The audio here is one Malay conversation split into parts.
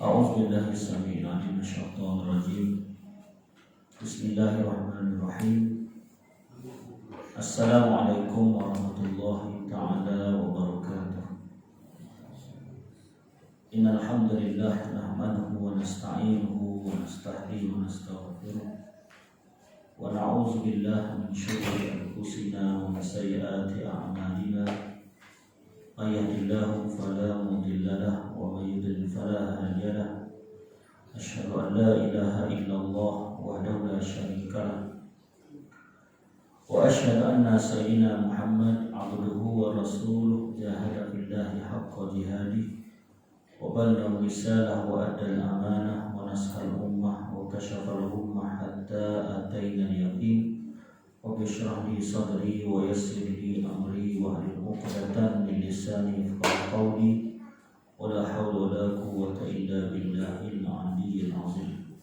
أعوذ بالله السميع العليم من الشيطان الرجيم. بسم الله الرحمن الرحيم. السلام عليكم ورحمة الله تعالى وبركاته. إن الحمد لله نحمده ونستعينه ونستهديه ونستغفره ونعوذ بالله من شرور أنفسنا ومن سيئات أعمالنا. من يهد الله فلا مضل له ومن يضلل فلا هادي له. أشهد أن لا إله إلا الله وحده لا شريك له وأشهد أن سيدنا محمد عبده ورسوله جاهد في الله حق جهاده وبلغ الرسالة وأدى الأمانة ونصح الأمة وكشف الأمة حتى أتينا اليقين. رب اشرح لي صدري ويسر لي أمري واحلل عقدة من لساني يفقهوا قولي ولا حول ولا قوة إلا بالله العلي العظيم.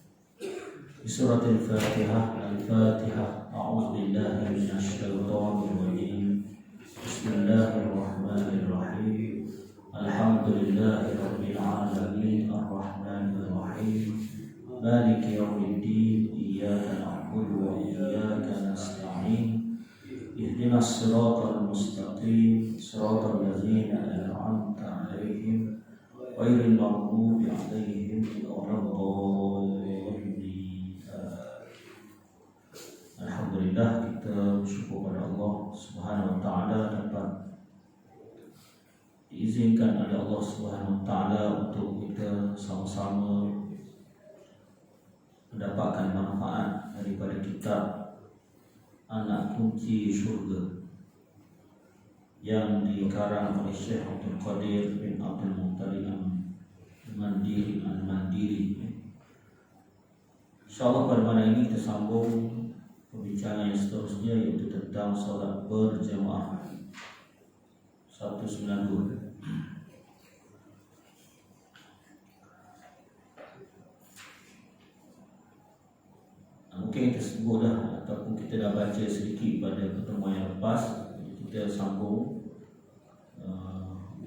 في سورة الفاتحة. أعوذ بالله من الشيطان الرجيم. بسم الله الرحمن الرحيم. الحمد لله رب العالمين الرحمن الرحيم مالك يوم الدين. إياك نعبد وإياك نستعين. اهدنا الصراط المستقيم صراط الذين أنعمت عليهم غير المغضوب عليهم ولا الضالين. Alhamdulillah, kita bersyukur pada Allah Subhanahu wa taala dapat diizinkan oleh Allah Subhanahu wa taala untuk kita sama-sama mendapatkan manfaat daripada kitab Anak Kunci Syurga yang dikarang oleh Syekh Abdul Qadir bin Abdul Muttalib Al-Mandiri. InsyaAllah pada malam ini kita sambung pembicaraan yang seterusnya, iaitu tentang solat berjemaah 192. Mungkin kita sebut dah, ataupun kita dah baca sedikit pada pertemuan yang lepas. Kita sambung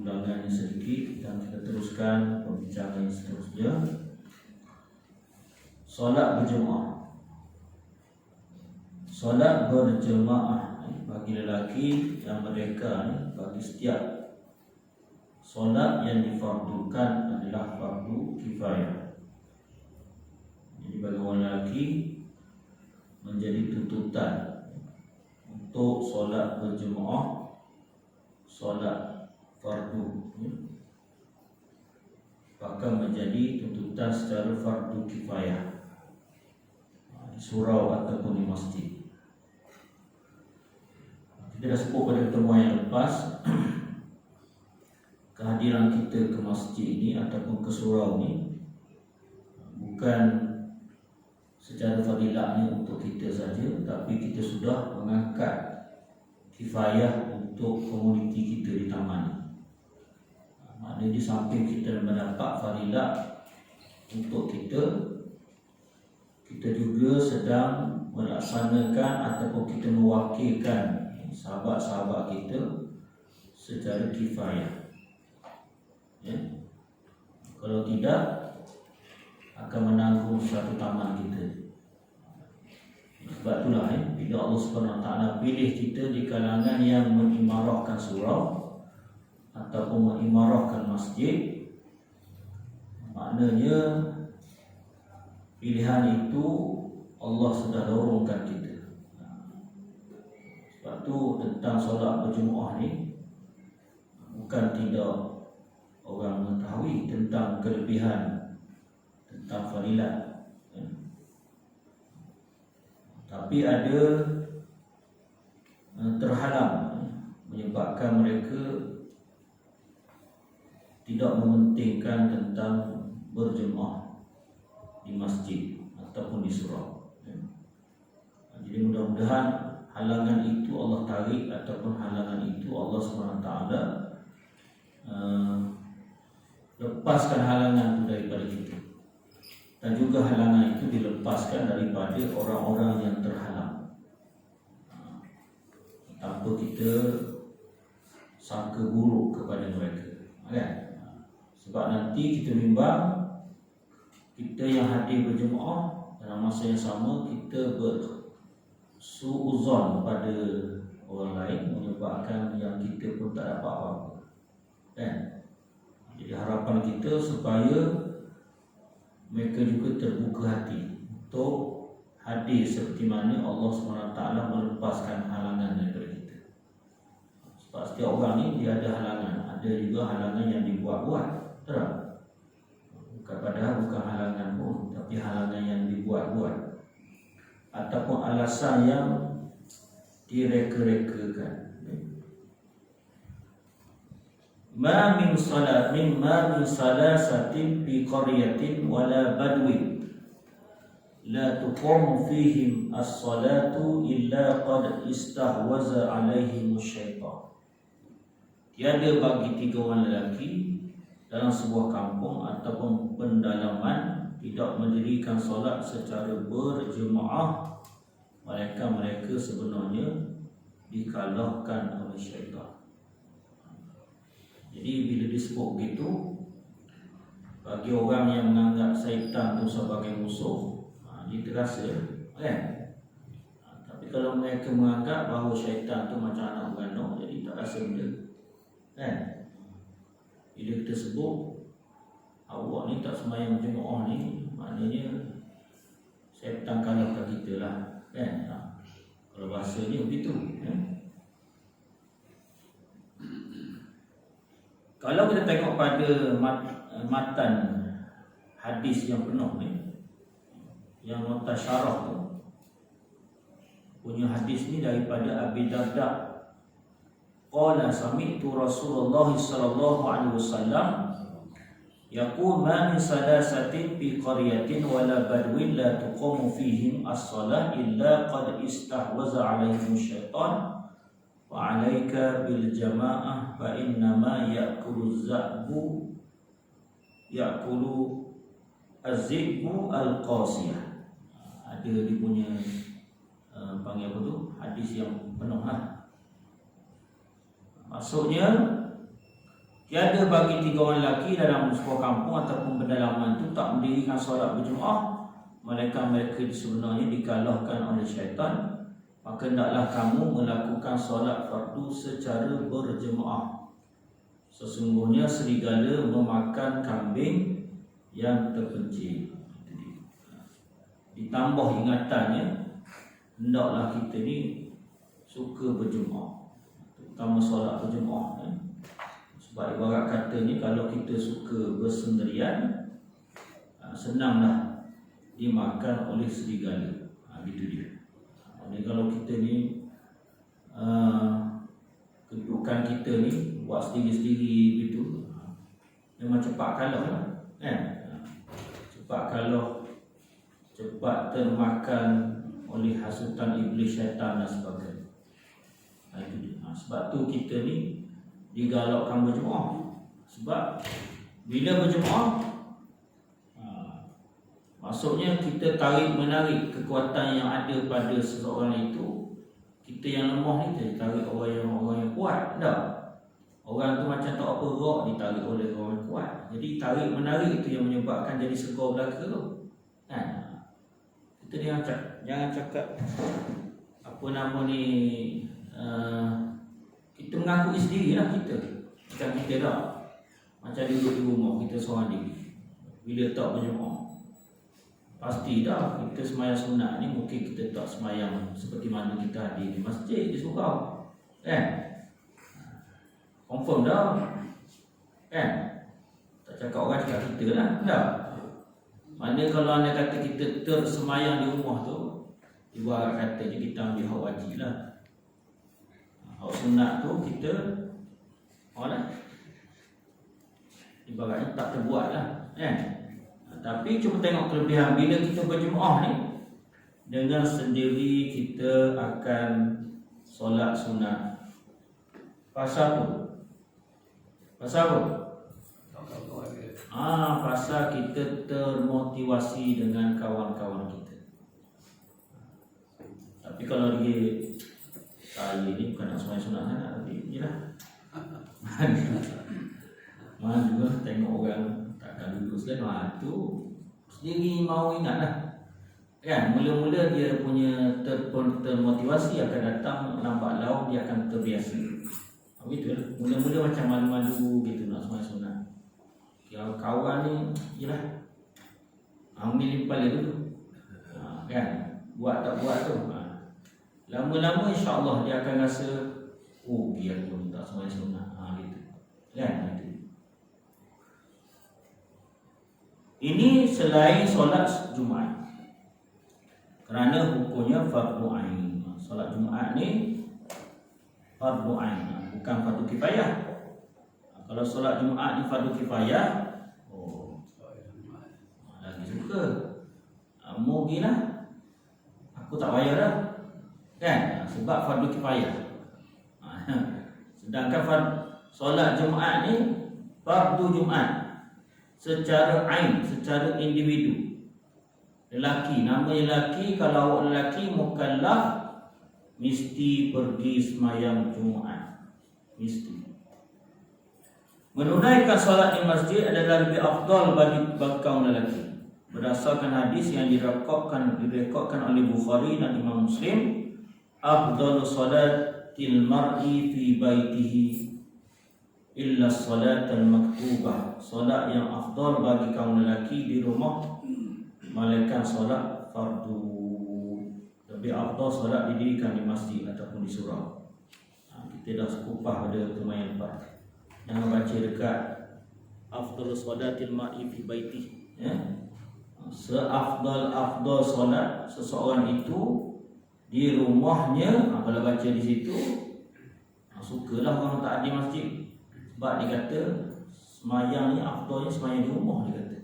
ulangannya sedikit dan kita teruskan pembicaraan yang seterusnya. Solat berjemaah. Solat berjemaah bagi lelaki yang mereka bagi setiap solat yang difardukan adalah fardu kifayah. Jadi bagi orang lelaki menjadi tuntutan untuk solat berjemaah, solat fardu, bahkan menjadi tuntutan secara fardu kifayah di surau ataupun di masjid. Kita dah sebut pada pertemuan yang lepas kehadiran kita ke masjid ini ataupun ke surau ini bukan secara fadilahnya untuk kita saja, tapi kita sudah mengangkat kifayah untuk komuniti kita di taman. Maknanya di samping kita mendapat fadilah untuk kita juga sedang melaksanakan ataupun kita mewakilkan sahabat-sahabat kita secara kifayah. Kalau tidak, akan menanggung satu taman kita. Sebab itulah bila Allah Subhanahu Wa Taala pilih kita di kalangan yang mengimarahkan surau ataupun mengimarahkan masjid, maknanya pilihan itu Allah sudah dorongkan kita. Sebab tu tentang solat berjemaah ni bukan tidak orang mengetahui tentang kelebihan, tentang fadilat, tapi ada terhalang menyebabkan mereka tidak mementingkan tentang berjemaah di masjid ataupun di surau. Jadi mudah-mudahan halangan itu Allah tarik, ataupun halangan itu Allah SWT lepaskan halangan itu daripada kita, dan juga halangan itu dilepaskan daripada orang-orang yang terhalang tanpa kita sangka buruk kepada mereka, kan? Sebab nanti kita bimbang kita yang hadir berjemaah dalam masa yang sama kita bersuuzon pada orang lain, menyebabkan yang kita pun tak dapat apa-apa, kan? Jadi harapan kita supaya mereka juga terbuka hati untuk hadir seperti mana Allah SWT melepaskan halangan daripada kita. Sebab setiap orang ni dia ada halangan, ada juga halangan yang dibuat-buat, terang. Padahal bukan halangan pun, tapi halangan yang dibuat-buat ataupun alasan yang direka-rekakan. Ma min salasatin fi qaryatin wala badwin la tuqamu fihim as-salatu illa qad istahwaza alaihim syaitan. Tiada bagi 3 orang lelaki dalam sebuah kampung ataupun pendalaman tidak mendirikan solat secara berjemaah, mereka sebenarnya dikalahkan oleh syaitan. Jadi bila disebut begitu, bagi orang yang menganggap syaitan itu sebagai musuh, dia terasa, kan? Tapi kalau mereka menganggap bahawa syaitan itu macam anak beranak, jadi tak rasa benda, kan? Bila kita sebut awak ni tak sembahyang jemaah ni, maknanya syaitan kalahkan kita lah, kan? Kalau bahasanya begitu, Kalau kita tengok pada matan hadis yang penuh ni, yang nota syarah tu, punya hadis ni daripada Abi Darda. Qala sami'tu Rasulullah sallallahu alaihi wasallam yaqul ma min salasatin fi qaryatin wala badwin la tuqamu fihim as-salah illa qad istahwaza alaihim syaitan wa 'alaika bil jamaah fa innama ya'kulu az-zibu al-qasiyah. Ada dia punya panggil apa tu, hadis yang penuh lah. Maksudnya tiada bagi 3 orang lelaki dalam sebuah kampung ataupun pendalaman itu tak mendirikan solat berjemaah, mereka sebenarnya dikalahkan oleh syaitan. Maka hendaklah kamu melakukan solat fardu secara berjemaah. Sesungguhnya serigala memakan kambing yang terpencil. Ditambah ingatannya, hendaklah kita ni suka berjemaah, terutama solat berjemaah, Sebab ibarat katanya kalau kita suka bersendirian, senanglah dimakan oleh serigala. Gitu dia. Jadi kalau kita ni kedudukan kita ni buat sendiri-sendiri gitu, memang cepat kalah lah, kan? Cepat kalah, cepat termakan oleh hasutan iblis, syaitan dan sebagainya. Itu dia. Sebab tu kita ni digalakkan berjemaah. Sebab bila berjemaah, maksudnya kita tarik-menarik kekuatan yang ada pada seseorang itu. Kita yang lemah ni kita tarik orang yang kuat. Tak? Orang tu macam tak apa rock, ditarik oleh orang yang kuat. Jadi tarik-menarik itu yang menyebabkan jadi segor belaka tu, kan? Kita jangan cakap apa nama ni, kita mengakui sendiri lah kita. Bukan kita tak. Macam duduk di rumah kita seorang diri, bila tak berjemaah, pasti dah kita sembahyang sunat ni mungkin kita tak sembahyang seperti mana kita hadir di masjid, di surau, kan? Confirm dah, kan? Tak cakap orang, cakap kita lah, dah. Mana kalau anda kata kita tersembahyang di rumah tu, ibarat katanya kita ambil hak wajib lah. Hak sunat tu kita ibaratnya tak terbuat lah, kan? Tapi cuba tengok kelebihan bila kita berjemaah ni, dengan sendiri kita akan solat sunat. Pasal apa? Pasal kita termotivasi dengan kawan-kawan kita. Tapi kalau dia saya ni bukan nak sembahyang sunat sangat, tapi yelah, mana juga tengok orang takkan duduk sekali, tu sendiri mau ingat lah. Kan, mula-mula dia punya termotivasi akan datang, lambat laun dia akan terbiasa. Begitu lah. Mula-mula macam malu-malu gitu nak sembahyang sunat. Kalau kawan ni, yelah, ambil limpah dia dulu. Kan, buat tak buat tu. Lama-lama insya-Allah dia akan rasa, oh biar pun tak sembahyang sunat. Gitu. Kan, gitu. Ini selain solat Jumaat. Kerana hukumnya fardu ain. Solat Jumaat ni fardu ain, bukan fardu kifayah. Kalau solat Jumaat ni fardu kifayah, lagi suka. Mau pergi lah, aku tak bayar dah. Kan? Sebab fardu kifayah. Sedangkan solat Jumaat ni fardu Jumaat secara ain, secara individu. Lelaki, namanya lelaki, kalau awak lelaki mukallaf mesti pergi sembahyang Jumaat. Mesti. Menunaikan solat di masjid adalah lebih afdal bagi kaum lelaki. Berdasarkan hadis yang direkodkan oleh Bukhari dan Imam Muslim, afdalu salatil mar'i fi baitihi illa salatal maktubah. Solat yang afdal bagi kaum lelaki di rumah malaikat solat fardu. Lebih afdal solat didirikan di masjid ataupun di surau. Kita dah sekupah pada temayang 4. Jangan baca dekat afdal salatil mar'i fi baitih, ya. Seafdal solat seseorang itu di rumahnya. Kalau baca di situ, sukalah orang tak ada masjid. Sebab dia kata semayang ni afdalnya semayang di rumah, dia kata.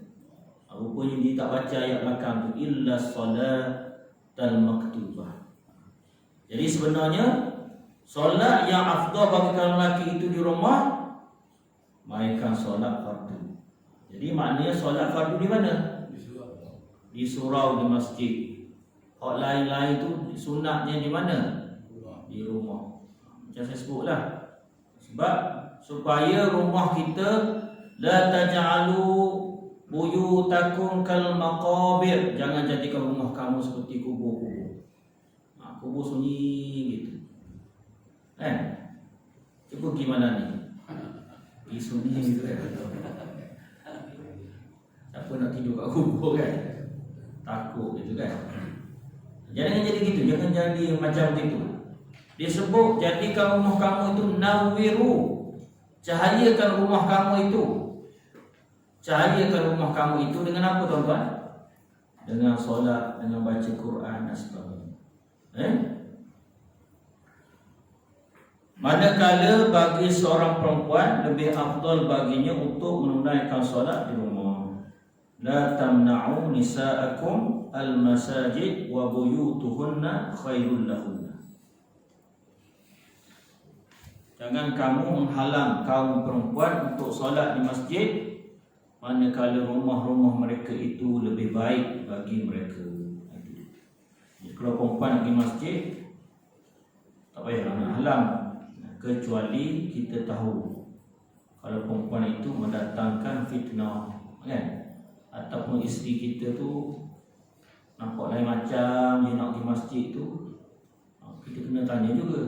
Rupanya dia tak baca ayat belakang tu, illa salatal maktubah. Jadi sebenarnya solat yang afdal bagi kaum lelaki itu di rumah, mainkan solat fardu. Jadi maknanya solat fardu di mana? Di surau, di masjid. Hak lain-lain tu sunatnya di mana? Di rumah. Macam saya sebutlah. Sebab supaya rumah kita la taj'alu buyutakum kal maqabir. Jangan jadikan rumah kamu seperti kubur-kubur. Kubur sunyi gitu. Cuba gimana ni? Pergi sunyi gitu kan. Siapa nak tidur kat kubur kan? Takut gitu kan. Jangan jadi gitu, jangan jadi macam gitu. Disebut jadikan rumah kamu itu nawiru. Cahayakan rumah kamu itu. Cahayakan rumah kamu itu dengan apa, tuan-tuan? Dengan solat, dengan baca Quran dan sebagainya. Manakala bagi seorang perempuan lebih afdal baginya untuk menunaikan solat di rumah. La tamna'u nisa'akum al-masajid wa buyutuhunna khairul lahunna. Jangan kamu menghalang kaum perempuan untuk solat di masjid, manakala rumah-rumah mereka itu lebih baik bagi mereka. Jadi, kalau perempuan pergi masjid, tak payah nak halang, kecuali kita tahu kalau perempuan itu mendatangkan fitnah, kan? Ataupun isteri kita tu nampak lain macam, dia nak pergi masjid tu, kita kena tanya juga,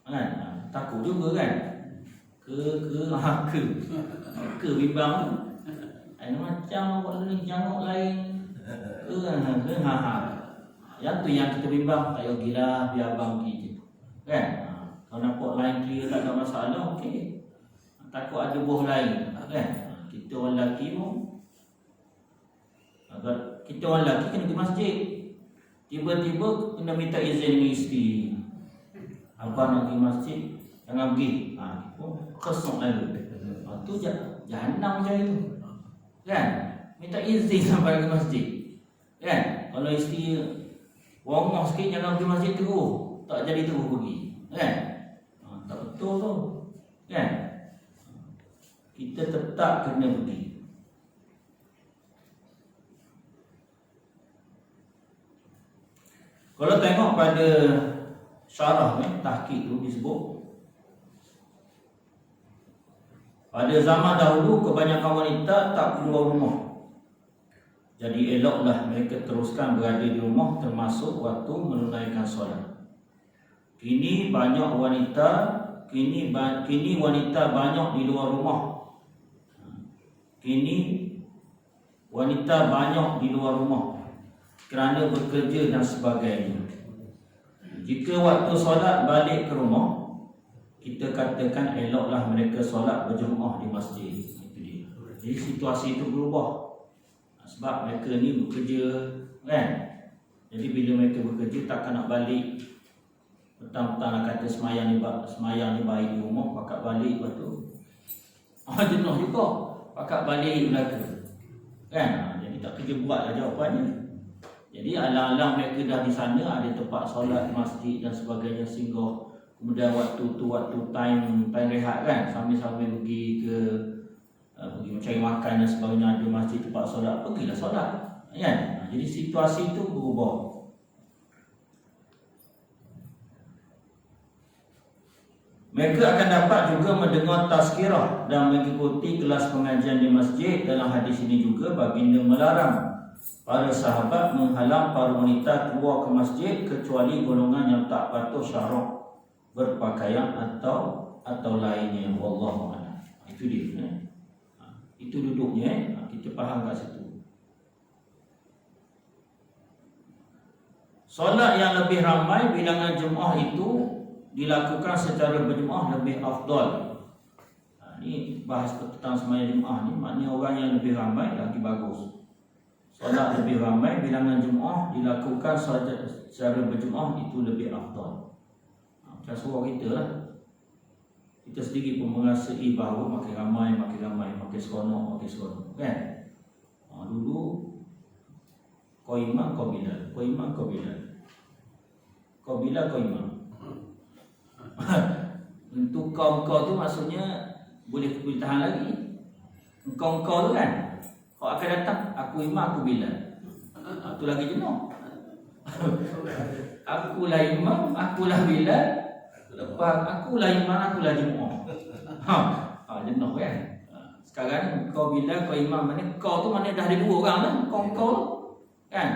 kan? Takut juga kan? Ke bimbang tu macam buat ni jangok lain yang tu yang kita bimbang. Tak payah gila, biar abang pergi je, kan? Kalau nampak lain clear tak ada masalah, okey. Takut ada boh lain, kan? Kita orang lelaki pun, kita orang lelaki kena pergi masjid, tiba-tiba kena minta izin dengan isteri. Abang nak pergi masjid, jangan pergi. Kesok lalu. Tu jahanam macam itu, kan? Minta izin sampai ke masjid, kan? Kalau isteri wongok sikit, jangan pergi masjid terus, tak jadi terus pergi, kan? Tak betul tu, kan? Kita tetap kena pergi. Kalau tengok pada syarah ni, tahqiq tu disebut, pada zaman dahulu kebanyakan wanita tak keluar rumah. Jadi eloklah mereka teruskan berada di rumah termasuk waktu menunaikan solat. Kini wanita banyak di luar rumah. Kini wanita banyak di luar rumah kerana bekerja dan sebagainya. Jika waktu solat balik ke rumah, kita katakan eloklah mereka solat berjemaah di masjid. Itu dia. Jadi situasi itu berubah. Sebab mereka ni bekerja, kan? Jadi bila mereka bekerja takkan nak balik petang-petang nak kata semayang ni baik di rumah, pakat balik lepas tu jenuh juga, pakat balik belaka, kan? Jadi tak kerja buat lah jawapannya. Jadi alang-alang mereka dah di sana ada tempat solat masjid dan sebagainya, singgah. Kemudian waktu tu time rehat, kan, sambil-sambil pergi mencari makan dan sebagainya, ada masjid tempat solat, pergilah solat, kan? Jadi situasi itu berubah. Mereka akan dapat juga mendengar tazkirah dan mengikuti kelas pengajian di masjid. Dalam hadis ini juga baginda melarang para sahabat menghalang para wanita keluar ke masjid kecuali golongan yang tak patuh syarak berpakaian atau lainnya. Wallahu a'lam. Itu dia. Itu duduknya. Kita faham kat situ. Solat yang lebih ramai bilangan jemaah itu dilakukan secara berjemaah lebih afdal. Ini bahas tentang sembahyang jemaah ni, maknanya orang yang lebih ramai lagi bagus. Solat lebih ramai bilangan jemaah dilakukan secara berjemaah itu lebih afdal. Macam suruh kita lah. Kita sendiri pun merasai bahawa makin ramai, makin seronok, kan? Dulu kau imam, kau bilal. Kau imam, kau bilal. Kau bilal, kau imam. Untuk kau tu maksudnya boleh tahan lagi. Engkau tu kan, kau akan datang, aku imam, aku bilal. Tu lagi jenuh. Akulah imam, akulah bilal. Lepas akulah imam, akulah jemaah. Jenuh kan. Sekarang kau bilal, kau imam, mana kau tu mana dah ada dua orang lah. Kau tu kan.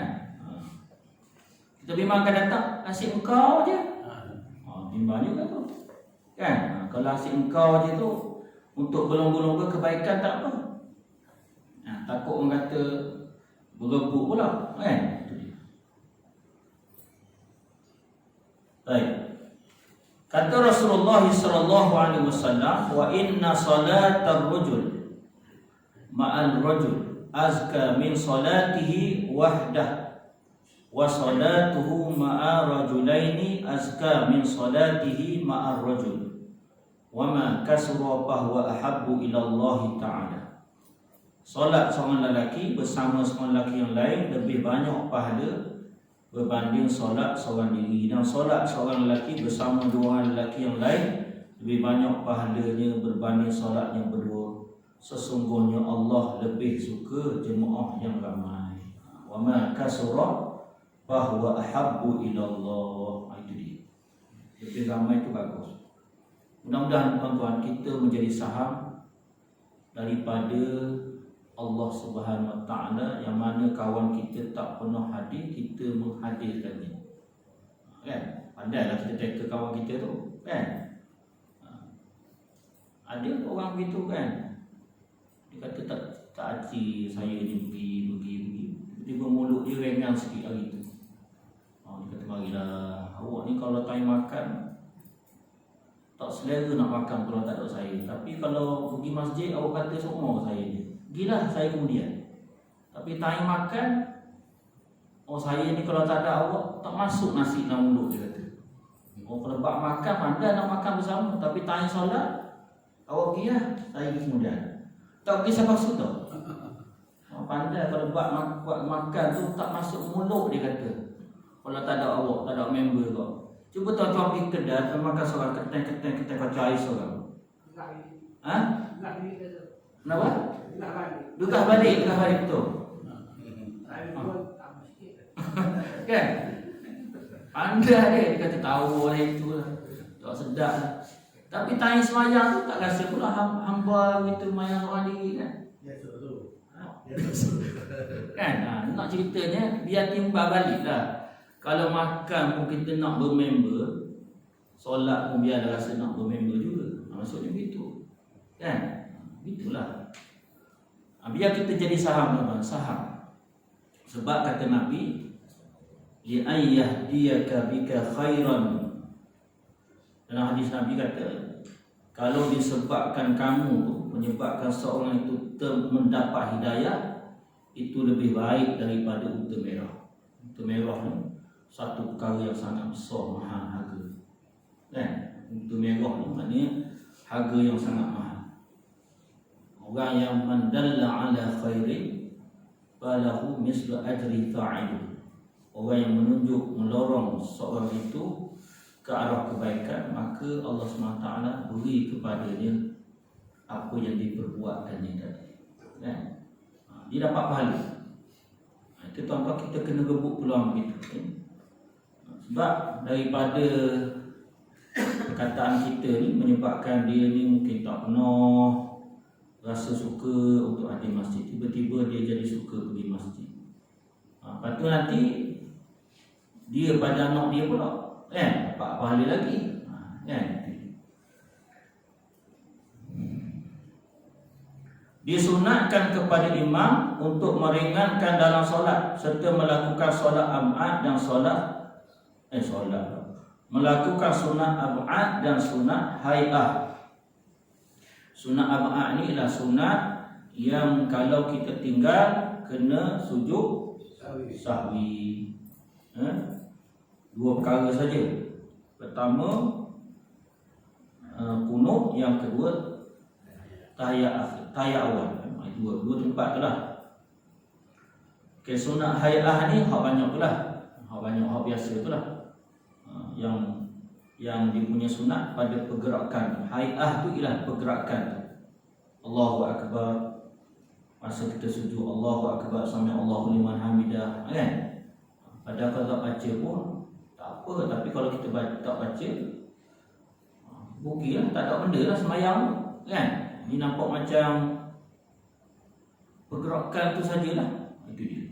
Kita bimbang akan datang, nasib engkau je. Bimbang juga tu, kan? Kalau nasib engkau je tu untuk belum-belum kebaikan tak apa. Takut orang kata berebut pula, kan? Baik. Kata Rasulullah sallallahu alaihi wasallam, wa inna salatar rajul ma'al rajul azka min salatihi wahdah wa salatuhu ma'a rajulaini azka min salatihi ma'a rajul wa ma kasura fahuwa ahabbu ila Allah ta'ala. Solat seorang lelaki bersama seorang lelaki yang lain lebih banyak pahala berbanding solat seorang diri, dan solat seorang lelaki bersama dua orang lelaki yang lain lebih banyak pahalanya berbanding solat yang berdua. Sesungguhnya Allah lebih suka jemaah yang ramai. Wa ma kasura bahwa ahabbu ilallah. Itu dia. Lebih ramai itu bagus. Mudah-mudahan tuan-tuan kita menjadi saham daripada Allah Subhanahu Wa Taala, yang mana kawan kita tak pernah hadir, kita menghadirkannya. Kan? Pandailah kita tackle kawan kita tu, kan? Ada orang begitu, kan? Dia kata tak aci saya ni pergi. Dia bermulut dia rengang sikit hari tu. Dia kata marilah, awak ni kalau time makan tak selera nak makan kalau tak ada saya. Tapi kalau pergi masjid awak kata semua saya ni. Gila saya kemudian. Tapi time makan, saya ni kalau tak ada awak tak masuk nasi dalam mulut, dia kata. Kalau bak makan pandai nak makan bersama, tapi time solat awak pergi lah, saya pergi kemudian. Tak pergi siapa sudah. Pandai kalau buat makan tu tak masuk mulut, dia kata. Kalau tak ada awak, tak ada member kau. Cuba tuan-tuan pergi kedai, tuan makan seorang keteng kacau air seorang. Kenapa? Dugah balik betul. Kan? Pandai dia kata tahu orang itu lah. Tak sedap lah. Tapi tanya semayang tu tak rasa pula hamba gitu mayang orang diri, kan? Kan? Nak ceritanya biar timbal balik lah. Kalau makan pun kita nak bermember, solat pun biar ada rasa nak bermember juga. Maksudnya begitu. Kan? Itulah. Biar kita jadi saham teman, saham. Sebab kata Nabi, li ayyahdiyaka bika khairan. Dalam hadis Nabi kata, kalau disebabkan kamu, menyebabkan seorang itu mendapat hidayah, itu lebih baik daripada unta merah. Unta merah ni satu perkara yang sangat besar, mahal harga. Kan? Unta merah ni maknanya harga yang sangat mahal. Orang yang mendalla ala khairin falahu mislu ajri fa'il. Orang yang menunjuk, melorong seorang itu ke arah kebaikan, maka Allah SWT beri kepadanya apa yang diperbuatkannya tadi. Kan? Dia dapat pahala. Itu tuan-tuan, kita kena rebut peluang begitu. Kan? Sebab daripada perkataan kita ni menyebabkan dia ni mungkin tak pernah rasa suka untuk hadir masjid. Tiba-tiba dia jadi suka pergi masjid. Lepas tu nanti dia pada anak dia pula, kan? Dapat pahala lagi. Kan? Disunatkan kepada imam untuk meringankan dalam solat serta melakukan solat ab'ad dan melakukan sunat ab'ad dan sunat hay'ah. Sunat ab'ad ni ialah sunat yang kalau kita tinggal kena sujud sahwi. Dua perkara saja. Pertama kunut, yang kedua tahiyat awal. Dua tempat tu lah. Okay, sunat hay'ah ni hak banyak tu lah. Hak biasa tu lah. Yang dia punya sunat pada pergerakan. Hay'ah tu ialah pergerakan. Allahu Akbar. Masa kita sujud, Allahu Akbar, sami Allahu liman hamidah. Kan? Padahal kalau tak baca pun tak apa. Tapi kalau kita tak baca, rugi lah, tak ada benda lah semayang. Kan? Ini nampak macam pergerakan tu sajalah. Itu dia.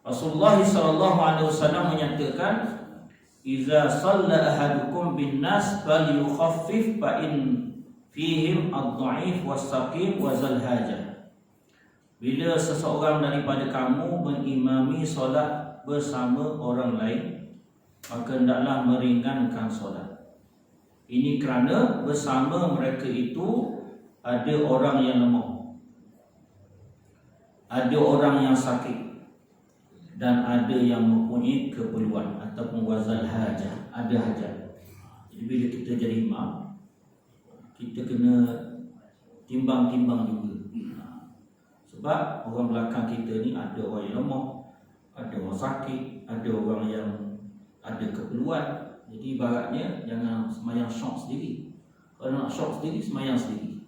Rasulullah SAW menyatakan, iza shalla ahadukum bin nas falyukhaffif fa in fihim ad-dha'if was-saqim wa zal hajah. Bila seseorang daripada kamu mengimami solat bersama orang lain, maka hendaklah meringankan solat. Ini kerana bersama mereka itu ada orang yang lemah, ada orang yang sakit, dan ada yang mempunyai keperluan ataupun wazal hajah, ada hajat. Jadi bila kita jadi imam, kita kena timbang-timbang juga. Sebab orang belakang kita ni ada orang yang lemah, ada orang sakit, ada orang yang ada keperluan. Jadi ibaratnya jangan semayang syok sendiri. Kalau nak syok sendiri, semayang sendiri.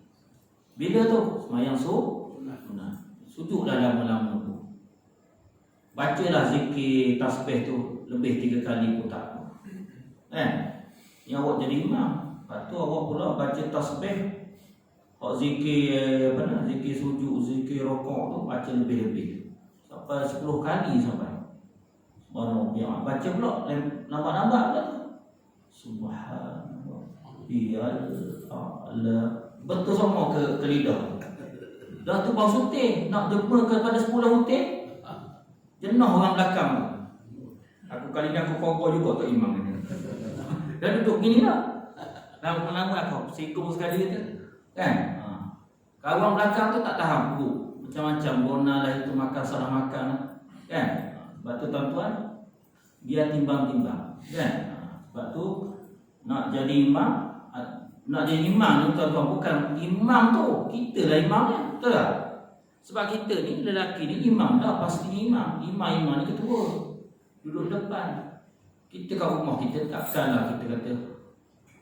Bila tu? Semayang sunat. Sujudlah lama-lama tu. Bacalah zikir tasbih tu lebih 3 kali pun tak apa. Yang awak jadi imam, lepas tu awak pula baca tasbih, zikir zikir sujud, zikir rokok tu baca lebih-lebih sampai 10 kali sampai. Subhanallah. Baca pula lambat-lambat pula tu. Subhanallah. Allah. Betul semua ke lidah. Dah tu bau suting, nak derma kepada 10 huting. Jenuh orang belakang. Aku kali ni aku kokoh juga tu imam ni. Dah duduk gini lah. Lama-lama aku sikung sekali kata. Kan? Kawan belakang tu tak tahan buruk. Macam-macam bona lah itu, makan salah makan. Kan? Sebab tu tuan-tuan, biar timbang-timbang. Kan? Sebab tu nak jadi imam ni tuan-tuan, bukan imam tu, kita lah imamnya. Betul tak? Sebab kita ni lelaki ni imam dah, pasti imam. Imam ni ketua, duduk depan. Kita kat rumah kita takkanlah kita kata,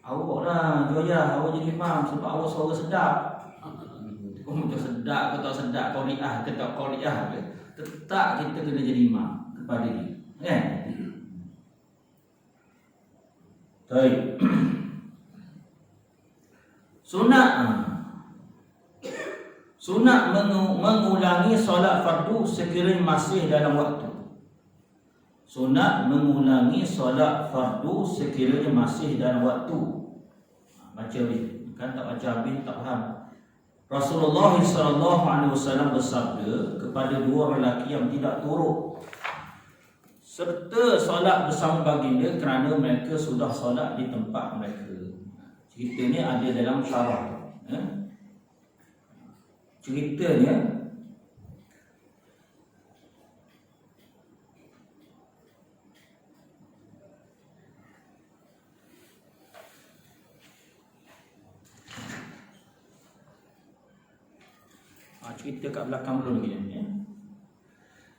awak lah Joya, awak jadi imam sebab awak suara sedap. Kau macam sedap ke tak sedap, qari'ah ke tak qari'ah ke, tetap kita kena jadi imam kepada dia. Kan? Baik. Sunat mengulangi solat fardu sekiranya masih dalam waktu. Sunat mengulangi solat fardu sekiranya masih dalam waktu. Baca habis, kan tak baca habis tak faham. Rasulullah SAW bersabda kepada dua lelaki yang tidak turut serta solat bersama baginda kerana mereka sudah solat di tempat mereka. Cerita ni ada dalam syarah. Ceritanya cerita kat belakang dulu lagi ya.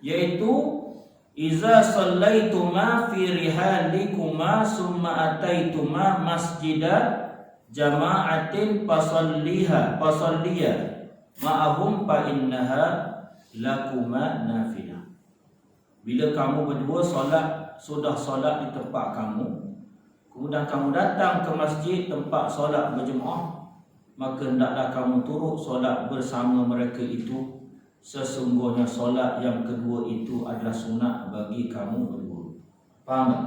Iaitu iza sallaituma fi rihalikuma summa ataituma masjida jama'atin fasalliha ma'ahum fa innaha lakuma nafilah. Bila kamu berdua sudah solat di tempat kamu, kemudian kamu datang ke masjid tempat solat berjemaah, maka hendaklah kamu turut solat bersama mereka itu. Sesungguhnya solat yang kedua itu adalah sunat bagi kamu berdua. Faham tak?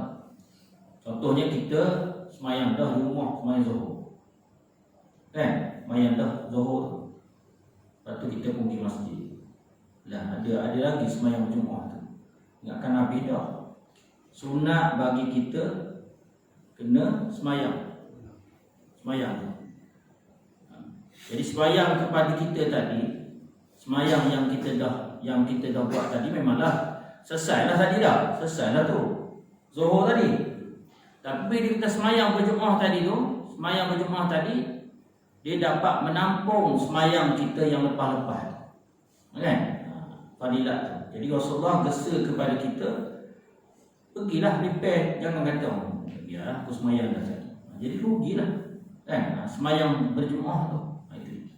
Contohnya kita semayang dah di rumah, semayang zuhur, semayang dah zuhur, lepas tu kita pergi masjid. Lah ada lagi semayang Jumaat tu. Ingatkan Nabi dah. Sunat bagi kita kena semayang. Jadi semayang kepada kita tadi, semayang yang kita dah buat tadi memanglah selesailah tadi dah. Selesailah tu Zuhur tadi. Tapi bila kita semayang berjemaah tadi, dia dapat menampung semayang kita yang lepas-lepas. Kan? Fadilat tu. Jadi Rasulullah gesa kepada kita, pergilah repair, jangan kata biarlah aku semayang dah tadi. Jadi rugilah. Kan? Semayang berjemaah tu. Itu.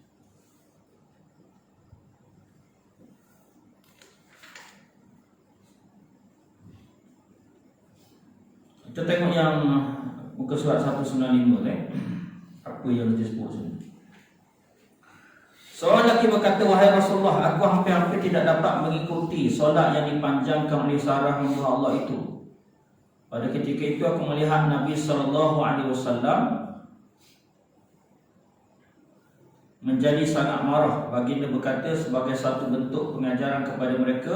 Kita tengok yang muka surat 195 apa yang disebut sini. Seorang lelaki berkata, wahai Rasulullah, aku hampir-hampir tidak dapat mengikuti solat yang dipanjangkan oleh seorang hamba Allah itu. Pada ketika itu aku melihat Nabi SAW menjadi sangat marah. Baginda berkata sebagai satu bentuk pengajaran kepada mereka,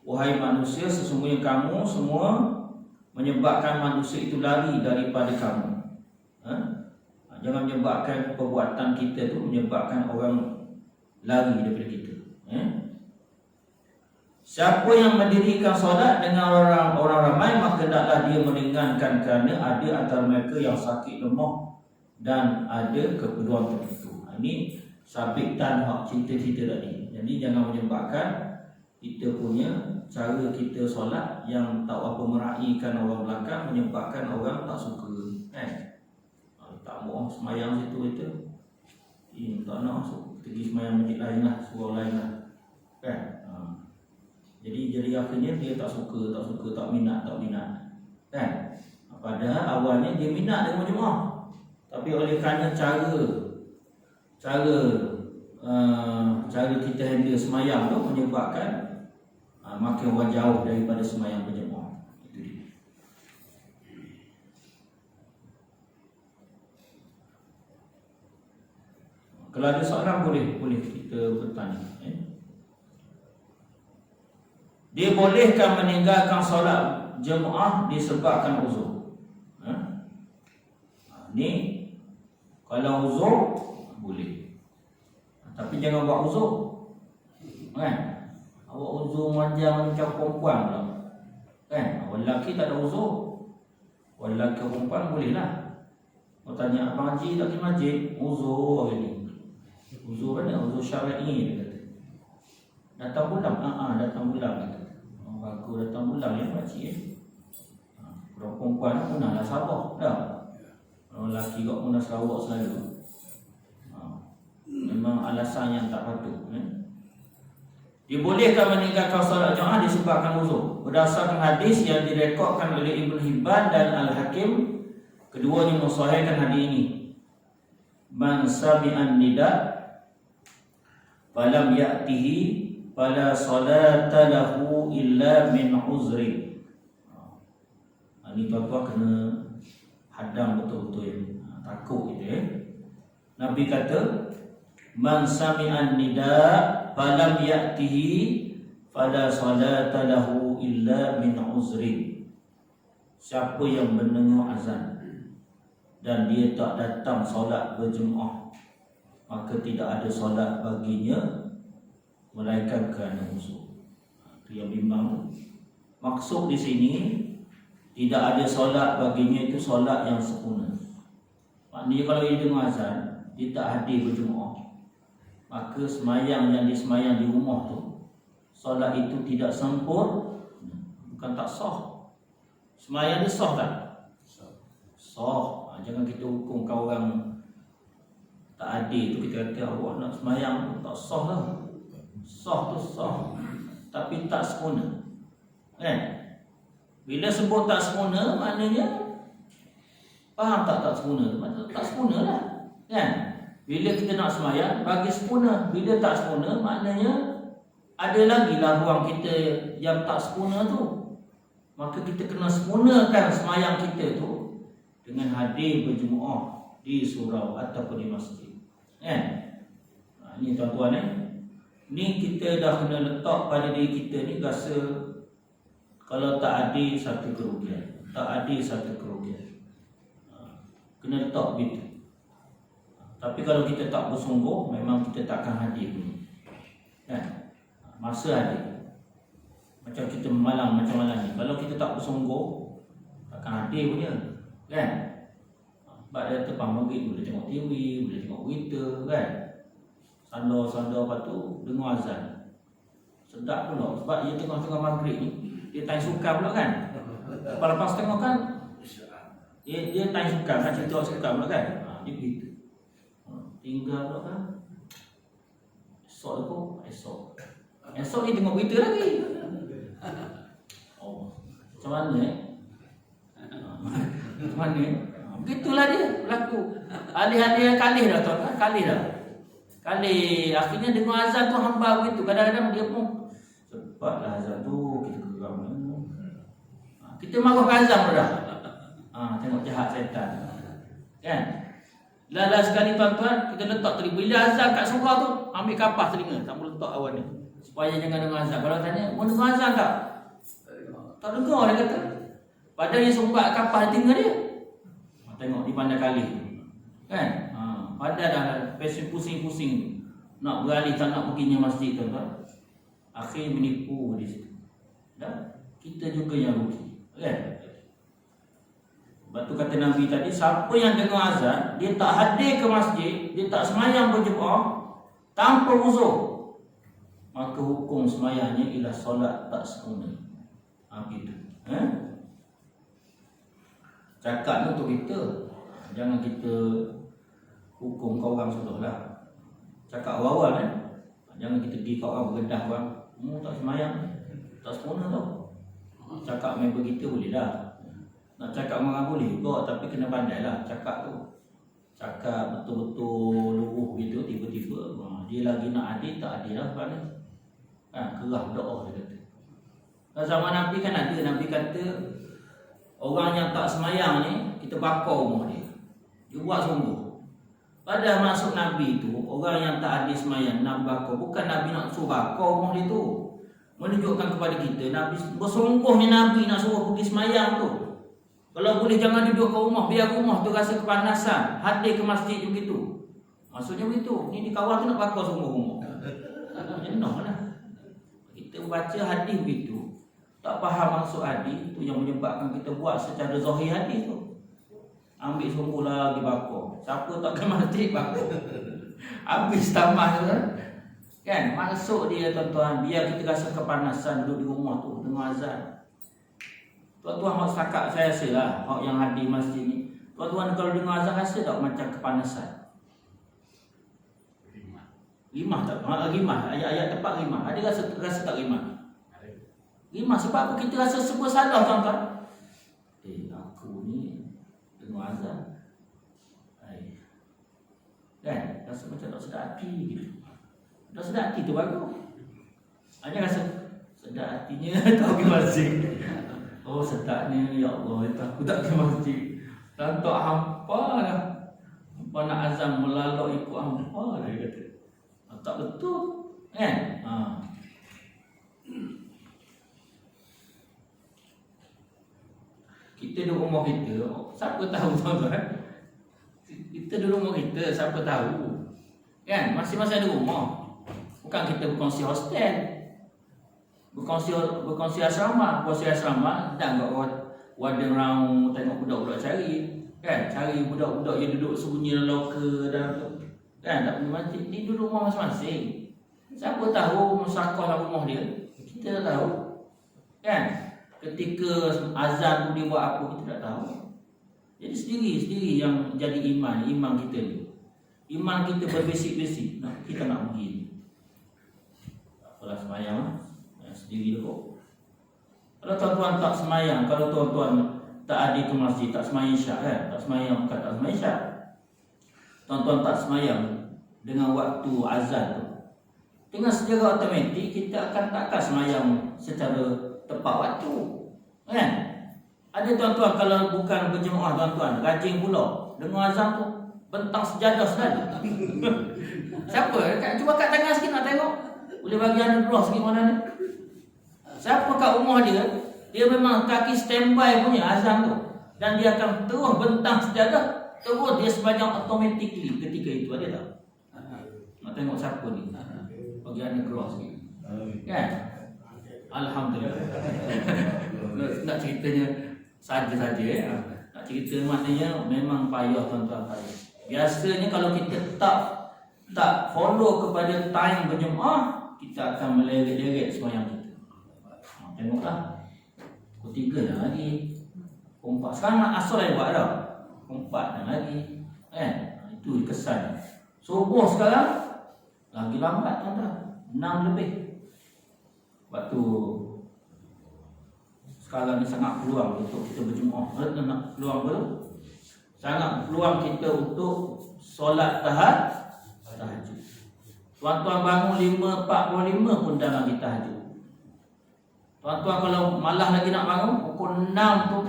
wahai manusia, sesungguhnya kamu semua menyebabkan manusia itu lari daripada kamu. Jangan menyebabkan perbuatan kita tu menyebabkan orang lari daripada kita. Siapa yang mendirikan solat dengan orang ramai, maka hendaklah dia meringankan kerana ada antara mereka yang sakit lemah dan ada keperluan tertentu. Ini sabitan hak cerita-cerita tadi. Jadi jangan menyebabkan kita punya cara kita solat yang tak apa meraihkan orang belakang, menyebabkan orang tak suka. Tak mau semayang situ itu, tak nak pergi semayang masjid lain lah, surau lain lah, kan? Jadi akhirnya dia tak suka, tak minat, kan? Padahal awalnya dia minat dengan jemaah, tapi oleh kerana cara kita handle semayang tu menyebabkan makin orang jauh daripada semayang berjemaah. Itu dia. Kalau ada soalan boleh kita bertanya. Dia bolehkah meninggalkan solat jemaah disebabkan uzur? Ni kalau uzur boleh. Tapi jangan buat uzur. Kan? Awak uzur macam perempuan pula. Kan? Orang lelaki tak ada uzur. Orang lelaki perempuan boleh lah. Kau tanya Abang Haji tak pergi masjid, uzur hari ni. Uzur mana? Uzur syar'i dia kata. Datang bulan? Datang bulan kata. Aku datang bulan ya pakcik. Kalau perempuan pun dah Sabah dah. Kalau lelaki kau pun dah Sarawak selalu. Memang alasan yang tak patut. Dibolehkan meninggalkan solat jemaah disebabkan uzur. Berdasarkan hadis yang direkodkan oleh Ibn Hibban dan Al-Hakim, keduanya mensahihkan hadis ini. Man sami'an nida falam ya'tihi fala salata lahu illa min uzri. Ini tuan-tuan kena hadam betul-betul, takut gitu ya. Nabi kata, man sami'an nida falam ya'tihi fala salata lahu illa min uzri. Siapa yang mendengar azan dan dia tak datang solat berjemaah, maka tidak ada solat baginya melainkan kerana uzur. Itu yang bimbang. Maksud di sini, tidak ada solat baginya itu solat yang sempurna. Maknanya kalau dia dengar azan, dia tak hadir berjemaah, maka semayang yang disemayang di rumah tu, solat itu tidak sempurna, bukan tak sah. Semayang dia sah tak? Sah. Jangan kita hukum kau orang tak hadir tu, kita kata awak nak semayang tu tak sah lah. Sah tu sah, tapi tak sempurna, kan? Bila sebut tak sempurna, maknanya faham tak sempurna? Maknanya tak sempurna lah, kan? Bila kita nak semayang, bagi sempurna. Bila tak sempurna, maknanya ada lagi lah ruang kita yang tak sempurna tu. Maka kita kena sempurnakan semayang kita tu dengan hadir berjemaah di surau ataupun di masjid, kan? Ini tuan-tuan ni kita dah kena letak pada diri kita ni rasa kalau tak adil satu kerugian, tak adil satu kerugian. Kena letak begitu. Tapi kalau kita tak bersungguh, memang kita tak akan hadir pun, kan? Masa hadir, macam kita malam macam malam ni, kalau kita tak bersungguh, takkan hadir punya, kan? Sebab dia tepang maghrib boleh tengok TV, boleh tengok berita, kan? Sandar-sandar lepas tu dengar azan, sedap pula. Sebab dia tengah-tengah maghrib ni, dia tanya suka pula, kan? Lepas tengok kan, dia tanya suka, kan? Cerita suka pula, kan? Dia begitu. Tinggal pula kan, esok dia tengok berita lagi. Oh, macam mana macam mana begitulah dia berlaku. Alih-alih kalih dah tuan, kalih dah. Kalih, akhirnya dengar azan tu hamba begitu. Kadang-kadang dia pun cepatlah azan tu, kita geram. Kita marah azan pun dah. Tengok jahat syaitan, kan? Lala sekali tuan-tuan, kita letak telinga. Bila azan kat surau tu, ambil kapas telinga, tak boleh letak awal ni, supaya jangan dengar azan. Kalau tanya, mau dengar azan tak? Tak dengar, dia kata. Padahal dia sumbat kapas telinga dia. Tengok di pandai kali, kan? Padahal dah pusing-pusing nak beralih, tak nak perginya masjid tuan-tuan. Akhir menipu di situ. Dan kita juga yang rugi, kan? Sebab tu kata Nabi tadi, siapa yang dengar azan, dia tak hadir ke masjid, dia tak semayang berjemaah tanpa uzur, maka hukum semayangnya ialah solat tak sempurna. Begitu. Cakap ni untuk kita, jangan kita hukum kau orang sudah lah. Cakap awal-awal kan, jangan kita pergi kau orang beredah orang, tak semayang, tak sempurna tau. Cakap main begitu boleh dah. Nak cakap marah boleh juga, tapi kena pandai lah cakap tu. Cakap betul-betul luruh gitu, tiba-tiba dia lagi nak adil, tak adil lah pada. Kerah doa dia kata. Dan zaman Nabi kan ada, Nabi kata orang yang tak semayang ni, kita bakar rumah dia. Dia buat sungguh. Padahal maksud Nabi tu, orang yang tak adil semayang nak bakar, bukan Nabi nak suruh bakar rumah dia tu. Menunjukkan kepada kita, Nabi bersungguhnya Nabi nak suruh pergi semayang tu. Kalau boleh jangan duduk ke rumah, biar rumah tu rasa kepanasan, hadir ke masjid begitu. Maksudnya begitu. Ni dikawal tu nak bakar semua rumah. Jenuh lah. Kita baca hadis begitu, tak faham maksud hadis tu yang menyebabkan kita buat secara zahir hadis tu. Ambil sungguh lagi bakar. Siapa tak ke masjid bakar. Habis tamat tu kan. Maksud dia tuan-tuan, biar kita rasa kepanasan duduk di rumah tu dengar azan. Tuan-tuan hak setakat saya rasa lah, hak yang hadir masjid ni, tuan-tuan kalau dengar azan rasa tak macam kepanasan? Rimah tak? Rimah, ayat-ayat tepat rimah. Ada rasa tak rimah? Rimah sebab apa? Kita rasa semua salah tuan-tuan. Aku ni dengar azan, kan? Rasa macam tak sedar hati gitu. Dah sedap hati tu bagus. Hanya rasa sedap hatinya tak pergi masjid. Oh sedapnya ya Allah, aku tak pergi masjid. Dan tak hampa lah. Hampa nak azam melalui ikut hampa dia kata. Tak betul kan? Kita di rumah kita, siapa tahu tuan-tuan? Kita di rumah kita, siapa tahu? Kan? Masing-masing ada rumah. Bukan kita berkongsi hostel, berkongsi asrama. Berkongsi asrama dan wadeng raung tengok budak-budak cari. Kan? Cari budak-budak yang duduk sembunyi dalam loker dan kan? Tak pergi masjid. Dia duduk rumah masing-masing. Siapa tahu musyarakah dalam rumah dia? Kita tak tahu. Kan? Ketika azan tu dia buat apa, kita tak tahu. Jadi sendiri-sendiri yang jadi iman kita ni. Iman kita berbisik-bisik, kita nak pergi. Tak apalah semayang lah. Sendiri kok. Kalau tuan-tuan tak semayang, kalau tuan-tuan tak ada ke masjid, tak semayang isyak kan? Tak semayang, bukan tak semayang isyak. Tuan-tuan tak semayang dengan waktu azan tu, dengan secara automatik kita takkan semayang secara tepat waktu. Kan? Ada tuan-tuan kalau bukan berjemaah tuan-tuan, rajin pula dengar azan tu bentang sejadah selalu. Siapa? Cuba kat tangan sikit nak tengok. Boleh bagi anda dulu sikit mana ni? Siapa kat rumah dia, dia memang kaki standby punya azan tu. Dan dia akan terus bentang sejadah, terus dia sepanjang automatically ketika itu. Ada tak? Nak tengok siapa ni? Bagi anda keluar sikit. Kan? Alhamdulillah. Nak ceritanya saja-saja ya. Nak cerita maknanya memang payah tuan-tuan payah. Biasanya kalau kita tak follow kepada time berjemaah, kita akan meleret-leret sembahyang kita. Tengoklah. Pukul 3 dah lagi. Pukul 4. Sekarang nak asal yang buat dah. Pukul 4 dah lagi. Itu kesan. Subuh sekarang lagi lambat tuan-tuan. 6 lebih. Waktu sekarang ni sangat peluang untuk kita berjemaah. Nak peluang belum? Sangat peluang kita untuk solat tahajud. Tuan-tuan bangun 5.45 pun dah lagi tahajud. Tuan-tuan kalau malah lagi nak bangun pukul 6 tu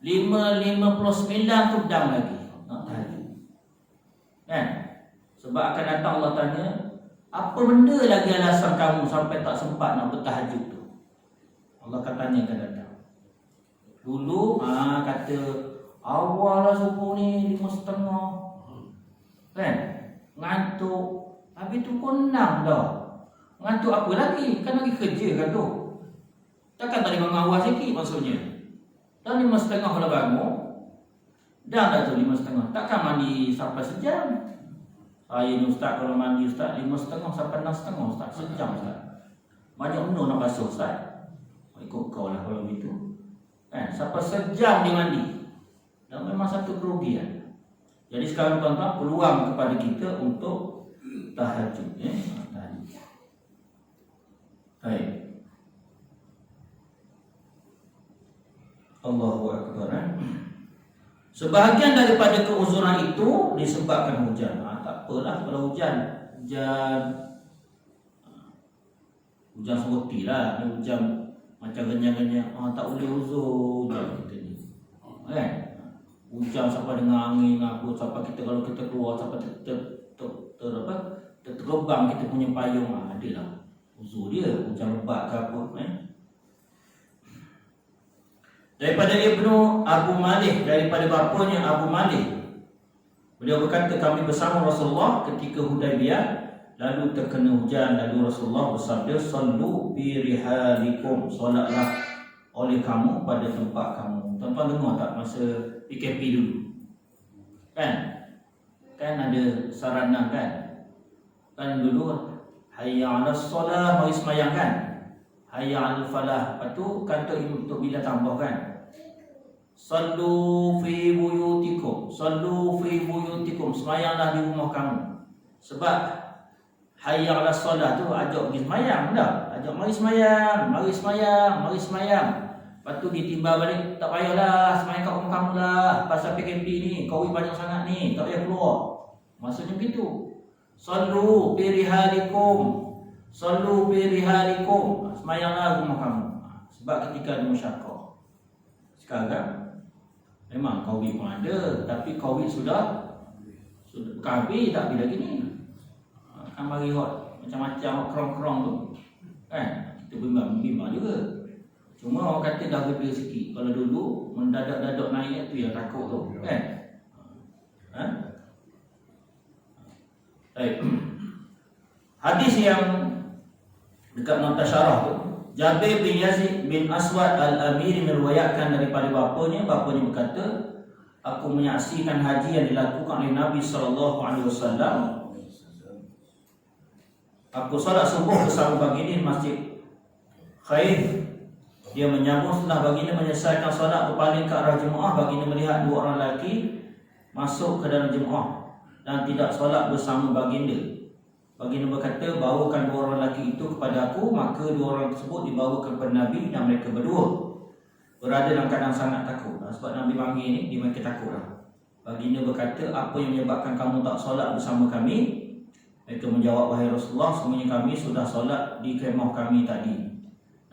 5.59 tu dah lagi nak tahajud. Kan? Sebab akan datang Allah tanya, apa benda lagi alasan kamu sampai tak sempat nak bertahajud tu? Allah akan tanya akan datang. Dulu kata awal lah subuh ni 5.30. Kan? Ngantuk. Habis tu pukul 6 dah. Ngantuk apa lagi? Kan lagi kerja kan tu. Takkan tak boleh bangun awal sikit maksudnya. Dan 5.30 kalau bangun. Dah tu 5.30. Takkan mandi sampai sejam. Saya ni ustaz kalau mandi ustaz 5.30 sampai 6.30 ustaz. Sejam ustaz. Banyak benda nak basuh ustaz. Ikut kau lah kalau begitu. Kan? Sampai sejam dia mandi. Dan memang satu kerugian. Jadi sekarang tuan-tuan peluang kepada kita untuk tahajud. Tahajud. Baik. Allahu Akbar. Sebahagian daripada keuzuran itu disebabkan hujan. Tak apalah kalau hujan seperti lah. Hujan macam kenyang-kenyang. Tak boleh uzur hujan kita ni. Kan? Hujan sampai dengan angin apa, sampai kita kalau kita keluar sampai terbang kita punya payung. Adalah uzur dia, hujan lebat ke apa. Daripada Ibnu Abu Malih, daripada bapanya Abu Malih, beliau berkata, kami bersama Rasulullah ketika Hudaibiyah, lalu terkena hujan, lalu Rasulullah bersabda, sallu bi rihalikum, solatlah oleh kamu pada tempat kamu. Tuan-tuan dengar tak masa PKP dulu? Kan ada saranan kan? Kan dulu hayya 'alas solah, mari sembahyang kan? Hayya 'alal falah. Lepas tu kata untuk bila tambah kan? Sallu fi buyutikum. Sallu fi buyutikum. Sembahyanglah di rumah kamu. Sebab hayya 'alas solah tu ajak pergi sembahyang dah. Ajak mari sembahyang, mari sembahyang, mari sembahyang. Lepas tu ditimba balik, tak payahlah sembahyang kat rumah kamu lah. Pasal PKP ni, Covid banyak sangat ni, tak payah keluar. Maksudnya begitu. Sallu fi rihalikum. Sallu fi rihalikum. Semayanglah rumah kamu. Sebab ketika ada musyaqqah. Sekarang memang Covid pun ada, tapi Covid sudah habis, tak habis lagi ni. Kan mari hot macam-macam kerong-kerong tu. Kan? Kita bimbang juga. Cuma orang kata dah lebih sikit. Kalau dulu mendadak-dadak naik tu yang takut tu. Kan? Baik. Hadis yang dekat nota syarah tu, Jabir bin Yazid bin Aswad Al-Amiri meriwayatkan daripada bapanya berkata, aku menyaksikan haji yang dilakukan oleh Nabi SAW. Aku salat subuh bersama baginda di Masjid Khaif. Dia menyambung setelah baginda menyelesaikan solat berpaling ke arah jemaah, baginda melihat dua orang lelaki masuk ke dalam jemaah dan tidak solat bersama baginda. Baginda berkata, bawakan dua orang lelaki itu kepada aku. Maka dua orang tersebut dibawakan kepada Nabi dan mereka berdua berada dalam keadaan sangat takut. Sebab Nabi panggil ni, dia mereka takut lah. Baginda berkata, apa yang menyebabkan kamu tak solat bersama kami? Mereka menjawab, wahai Rasulullah, semuanya kami sudah solat di kemah kami tadi.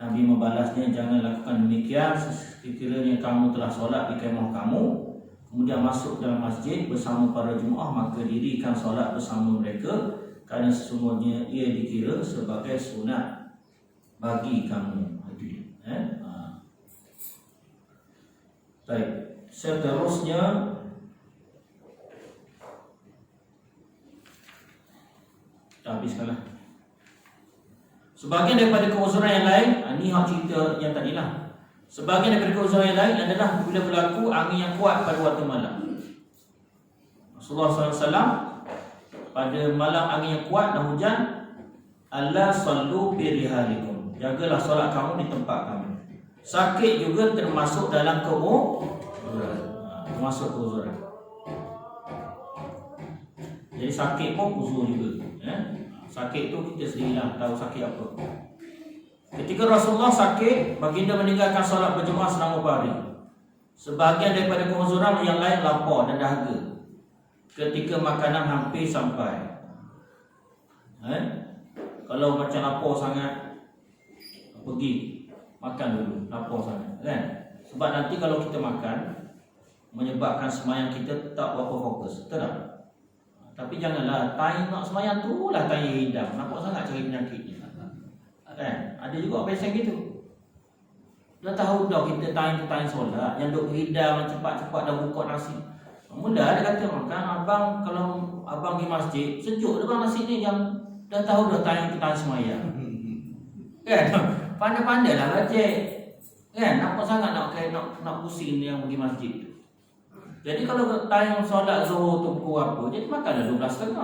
Nabi membalasnya, jangan lakukan demikian. Sekiranya kamu telah solat di kemah kamu, kemudian masuk dalam masjid bersama para jemaah, maka dirikan solat bersama mereka, kerana sesungguhnya ia dikira sebagai sunat bagi kamu. Baik, seterusnya dah habiskanlah. Sebahagian daripada keuzuran yang lain, ini hak cerita yang tadilah. Sebahagian daripada keuzuran yang lain adalah bila berlaku angin yang kuat pada waktu malam. Rasulullah SAW pada malam angin yang kuat dan hujan, Allah sallu bi rihalikum. Jagalah solat kamu di tempat kamu. Sakit juga termasuk dalam keuzuran. Termasuk keuzuran. Jadi sakit pun uzur juga. Sakit tu kita sendirilah tahu sakit apa. Ketika Rasulullah sakit, baginda meninggalkan solat berjemaah selama hari. Sebahagian daripada keuzuran yang lain lapar dan dahaga ketika makanan hampir sampai. Kalau macam lapar sangat, pergi makan dulu, lapar sangat, kan? Sebab nanti kalau kita makan, menyebabkan semayang kita tak berapa fokus, betul tak? Tapi janganlah time nak semayang tu lah time hidang, nampak sangat cari penyakitnya, kan? Ada juga pasien gitu. Dah tahu dah kita time to time solat, yang duk hidang cepat-cepat dah buka nasi. Mula dia kata, makan abang, kalau abang pergi masjid, sejuk dah bang nasi ni, yang dah tahu dah time to time semayang. Kan? Pandai-pandai lah baca. Kan? Nampak sangat nak pusing yang pergi masjid. Jadi kalau time solat zuhur tu pukul apa, jadi makanlah 12.30.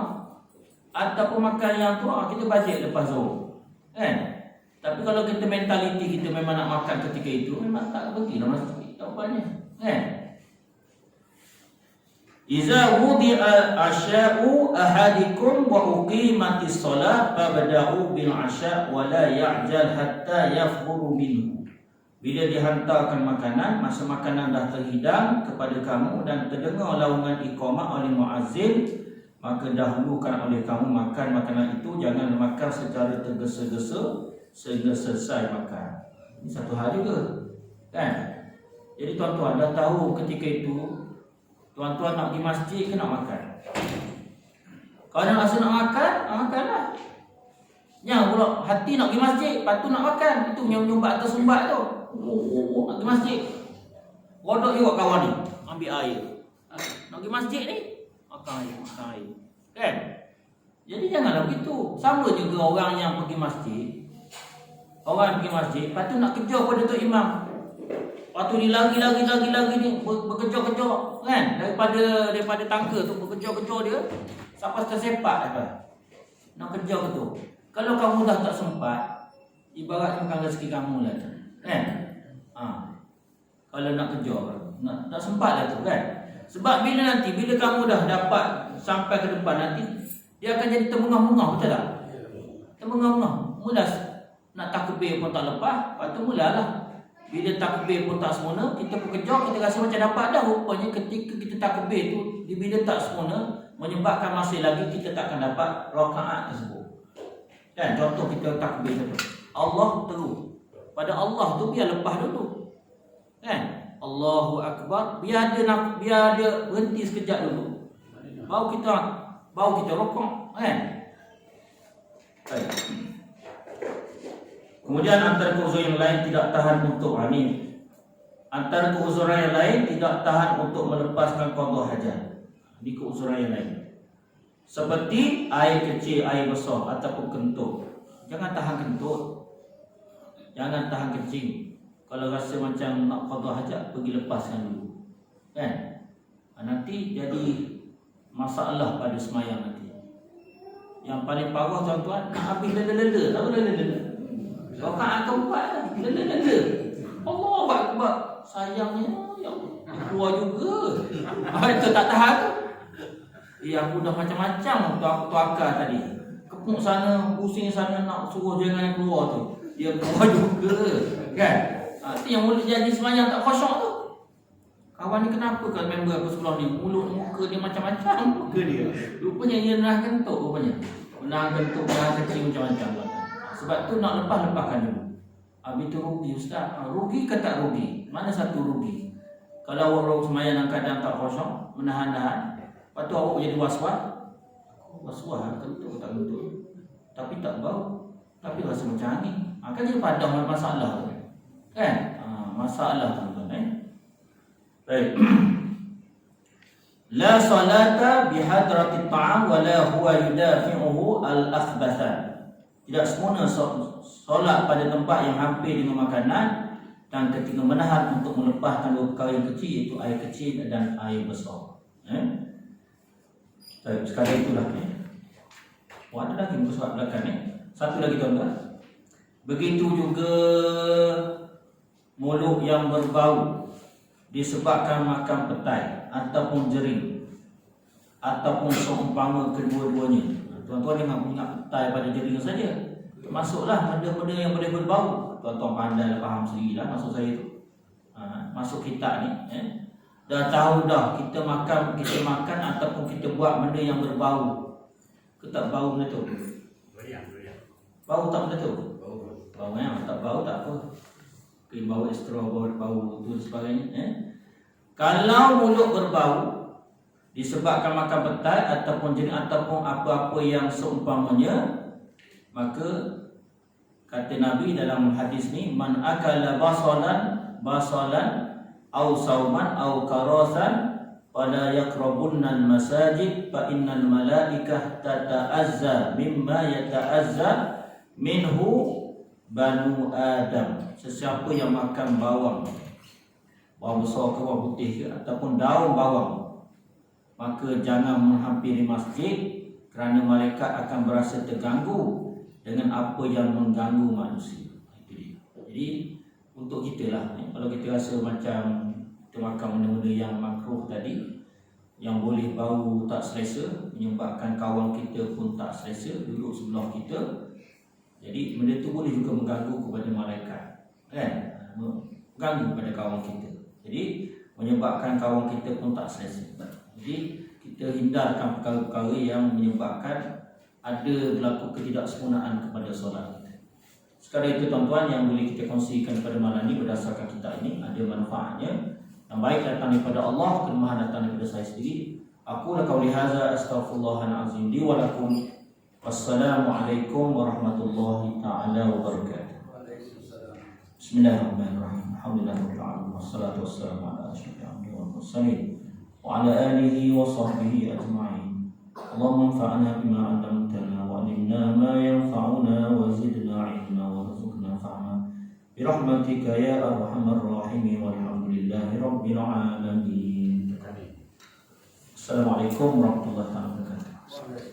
Ataupun makan yang tu kita bajet lepas zuhur. Kan? Tapi kalau kita mentaliti kita memang nak makan ketika itu, memang tak pergi lah masjid. Jawapannya. Kan? Iza wudi'a asya'u ahadikum wa uqimatis solat fabda'u bil asya' wa la ya'jal hatta yafghuru minhu. Bila dihantarkan makanan, masa makanan dah terhidang kepada kamu dan terdengar laungan iqamah oleh muazzin, maka dahulukan oleh kamu makan makanan itu. Jangan makan secara tergesa-gesa sehingga selesai makan. Ini satu hari ke? Kan? Jadi tuan-tuan dah tahu ketika itu tuan-tuan nak pergi masjid ke nak makan? Kalau nak rasa nak makan, makanlah. Jangan pula hati nak pergi masjid, lepas tu nak makan. Itu nyumbat atas sumbat tu. Nak pergi masjid. Rodok juga kawan ni, ambil air. Nak pergi masjid ni, makan air. Kan? Jadi janganlah begitu. Sama juga orang yang pergi masjid. Orang yang pergi masjid, lepas tu nak kejar pada Tok Imam. Lepas tu dia lagi ni, berkejar-kejar, kan? Daripada tangga tu, berkejar-kejar dia sampai tersepak apa? Nak kejar ke tu. Kalau kamu dah tak sempat, ibarat makan rezeki kamu lah, kan? Kalau nak kejar, nak sempat lah tu, kan? Sebab bila kamu dah dapat sampai ke depan nanti, dia akan jadi terbengah-bengah, betul tak? Terbengah-bengah. Mula nak takbir pun tak lepas, lepas tu mulalah. Bila takbir pun tak sempurna, kita pun kejar, kita rasa macam dapat dah. Rupanya ketika kita takbir tu, bila tak sempurna, menyebabkan masih lagi kita tak akan dapat rakaat tersebut. Kan contoh kita takbir tu. Allah terus. Pada Allah tu biar lepas dulu. Kan? Allahu Akbar, biar dia berhenti sekejap dulu. Baru kita rokok, kan? Baik. Kemudian antara keuzur yang lain tidak tahan untuk antara keuzuran yang lain tidak tahan untuk melepaskan qada hajat. Ini keuzuran yang lain. Seperti air kecil, air besar ataupun kentut. Jangan tahan kentut. Jangan tahan kencing. Kalau rasa macam nak qada hajat, pergi lepaskan dulu. Kan? Nanti jadi masalah pada semayang nanti. Yang paling parah tuan-tuan, nak habis lele-lele. Tahu lele-lele? Rakaat keempat lele-lele. Allah Akbar. Sayangnya ya Allah, keluar juga. Itu tak tahan. Aku dah macam-macam tu akal tadi. Kepuk sana, pusing sana, nak suruh jangan keluar tu. Dia keluar juga. Kan? Itu yang boleh jadi semayang tak khusyuk tu. Kawan ni kenapa kalau member aku sebelah ni mulut muka dia macam-macam muka dia. Rupanya dia nak kentuk rupanya. Nak kentuk dah kecil macam-macam. Sebab tu nak lepaskan dulu. Habis tu rugi ustaz. Rugi ke tak rugi? Mana satu rugi? Kalau orang semayang kadang tak khusyuk, menahan-nahan. Lepas tu awak jadi was-was. Was-was kentuk tak kentuk. Tapi tak bau. Tapi rasa macam angin. Kan dia padam masalah tu. Kan? Masalah tuan-tuan. Baik. La salata bihadratit ta'am wa la huwa yudafi'uhu al-akhbathan. Tidak sempurna solat pada tempat yang hampir dengan makanan dan ketika menahan untuk melepaskan dua perkara yang kecil, iaitu air kecil dan air besar. Baik, sekali itulah. Ada lagi muka surat belakang. Satu lagi tuan-tuan. Begitu juga mulut yang berbau disebabkan makan petai ataupun jering ataupun seumpama kedua-duanya. Tuan-tuan jangan punya petai pada jering saja. Masuklah benda-benda yang boleh berbau. Tuan-tuan pandai faham sendirilah maksud saya tu. Masuk kitab ni. Dah tahu dah kita makan ataupun kita buat benda yang berbau. Kita bau benda tu. Bau tak benda tu? Bau tak bau tak apa. Bau ekstra, bau tu sebagainya. Kalau mulut berbau disebabkan makan petai ataupun jenis ataupun apa-apa yang seumpamanya, maka kata Nabi dalam hadis ni, man akala basalan au sauman au karasan fala yaqrabunna al-masajid fa innal malaikah tata'azza mimma yata'azza minhu Banu Adam. Sesiapa yang makan bawang besar ke bawang putih ke ataupun daun bawang, maka jangan menghampiri masjid kerana malaikat akan berasa terganggu dengan apa yang mengganggu manusia. Jadi untuk kita lah, kalau kita rasa macam kita makan benda-benda yang makruh tadi, yang boleh bau tak selesa, menyebabkan kawan kita pun tak selesa duduk sebelah kita, jadi benda tu boleh juga mengganggu kepada malaikat, kan? Mengganggu kepada kawan kita. Jadi menyebabkan kawan kita pun tak selesa. Jadi kita hindarkan perkara-perkara yang menyebabkan ada berlaku ketidaksempurnaan kepada solat kita. Sekadar itu tuan-tuan yang boleh kita kongsikan pada malam ini berdasarkan kitab ini, ada manfaatnya. Yang baik datang daripada Allah, kelemahan datang daripada saya sendiri. Aku la qauli hadza astaghfirullahalazim li wa lakum. Wassalamualaikum warahmatullahi taala wabarakatuh. Bismillahirrahmanirrahim. Alhamdulillahirabbil alamin wassalatu wassalamu ala asyrofil anbiya'i wal mursalin wa ala alihi wa sahbihi ajma'in. Allahumma anfa'na bima 'allamtana wa 'allimna ma yanfa'una wa zidna 'ilma warzuqna fahma bi rahmatika ya arhamar rahimin walhamdulillahi rabbil alamin. Assalamualaikum warahmatullahi wabarakatuh.